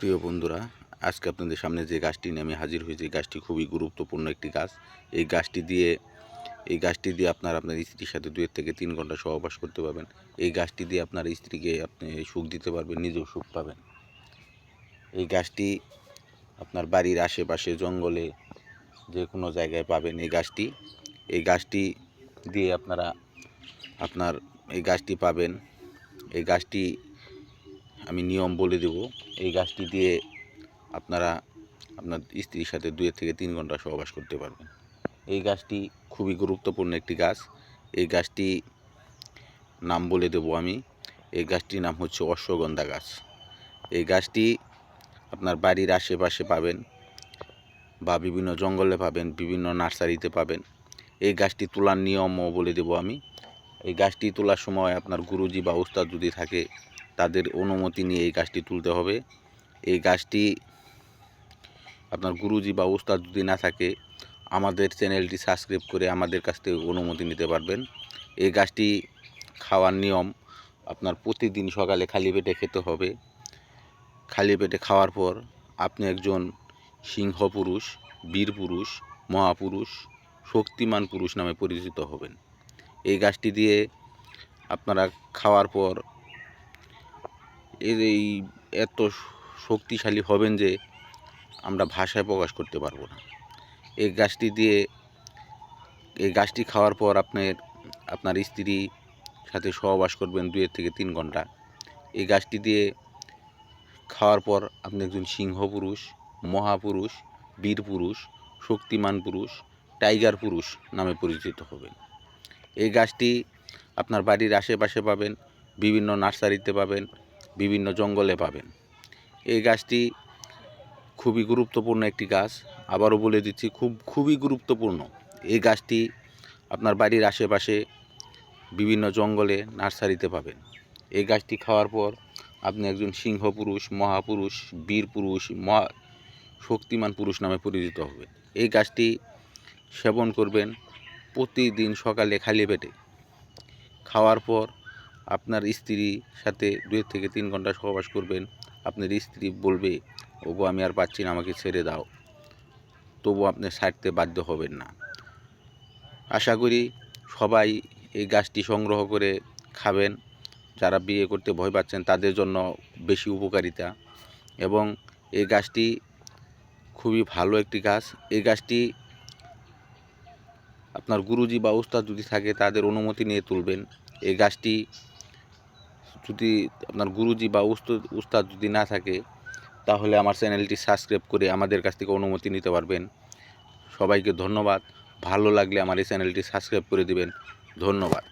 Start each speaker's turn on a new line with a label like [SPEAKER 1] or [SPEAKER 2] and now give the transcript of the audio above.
[SPEAKER 1] প্রিয় বন্ধুরা, আজকে আপনাদের সামনে যে গাছটি নিয়ে আমি হাজির হয়েছি, গাছটি খুবই গুরুত্বপূর্ণ একটি গাছ। এই গাছটি দিয়ে আপনার স্ত্রীর সাথে 2 থেকে 3 ঘন্টা সহবাস করতে পারবেন। এই গাছটি দিয়ে আপনার স্ত্রীকে আপনি সুখ দিতে পারবেন, নিজেও সুখ পাবেন। এই গাছটি আপনার বাড়ির আশেপাশে জঙ্গলে যে কোনো জায়গায় পাবেন। এই গাছটি দিয়ে এই গাছটি পাবেন। এই গাছটি আমি নিয়ম বলে দেব। এই গাছটি দিয়ে আপনার স্ত্রীর সাথে 2 থেকে 3 ঘন্টা সহবাস করতে পারবেন। এই গাছটি খুবই গুরুত্বপূর্ণ একটি গাছ। এই গাছটি নাম বলে দেব আমি। এই গাছটির নাম হচ্ছে অশ্বগন্ধা গাছ। এই গাছটি আপনার বাড়ির আশেপাশে পাবেন বা বিভিন্ন জঙ্গলে পাবেন, বিভিন্ন নার্সারিতে পাবেন। এই গাছটি তোলার নিয়মও বলে দেব আমি। এই গাছটি তোলার সময় আপনার গুরুজি বা উস্তাদ যদি থাকে, তাদের অনুমতি নিয়ে এই গাছটি তুলতে হবে। এই গাছটি আপনার গুরুজি বা উস্তাদ যদি না থাকে, আমাদের চ্যানেলটি সাবস্ক্রাইব করে আমাদের কাছ থেকে অনুমতি নিতে পারবেন। এই গাছটি খাওয়ার নিয়ম, আপনার প্রতিদিন সকালে খালি পেটে খেতে হবে। খালি পেটে খাওয়ার পর আপনি একজন সিংহ পুরুষ, বীর পুরুষ, মহাপুরুষ, শক্তিমান পুরুষ নামে পরিচিত হবেন। এই গাছটি দিয়ে আপনারা খাওয়ার পর এই এত শক্তিশালী হবেন যে আমরা ভাষায় প্রকাশ করতে পারবো না। এই গাছটি খাওয়ার পর আপনার স্ত্রীর সাথে সহবাস করবেন 2 থেকে 3 ঘন্টা। এই গাছটি দিয়ে খাওয়ার পর আপনি একজন সিংহ পুরুষ, মহাপুরুষ, বীর পুরুষ, শক্তিমান পুরুষ, টাইগার পুরুষ নামে পরিচিত হবেন। এই গাছটি আপনার বাড়ির আশেপাশে পাবেন, বিভিন্ন নার্সারিতে পাবেন, বিভিন্ন জঙ্গলে পাবেন। এই গাছটি খুবই গুরুত্বপূর্ণ একটি গাছ। আবারও বলে দিচ্ছি, খুবই গুরুত্বপূর্ণ। এই গাছটি আপনার বাড়ির আশেপাশে বিভিন্ন জঙ্গলে, নার্সারিতে পাবেন। এই গাছটি খাওয়ার পর আপনি একজন সিংহ পুরুষ, মহাপুরুষ, বীর পুরুষ, শক্তিমান পুরুষ নামে পরিচিত হবেন। এই গাছটি সেবন করবেন প্রতিদিন সকালে খালি পেটে। খাওয়ার পর আপনার স্ত্রীর সাথে 2 থেকে 3 ঘন্টা সহবাস করবেন। আপনার স্ত্রী বলবে, ওগো আমি আর পাচ্ছি না, আমাকে ছেড়ে দাও। তবু আপনি ছাড়তে বাধ্য হবেন না। আশা করি সবাই এই গাছটি সংগ্রহ করে খাবেন। যারা বিয়ে করতে ভয় পাচ্ছেন তাদের জন্য বেশি উপকারিতা, এবং এই গাছটি খুবই ভালো একটি গাছ। এই গাছটি আপনার গুরুজি বা উস্তাদ যদি থাকে, তাদের অনুমতি নিয়ে তুলবেন। এই গাছটি যদি আপনার গুরুজি বা উস্তাদ যদি না থাকে, তাহলে আমার চ্যানেলটি সাবস্ক্রাইব করে আমাদের কাছ থেকে অনুমতি নিতে পারবেন। সবাইকে ধন্যবাদ। ভালো লাগলে আমার এই চ্যানেলটি সাবস্ক্রাইব করে দিবেন। ধন্যবাদ।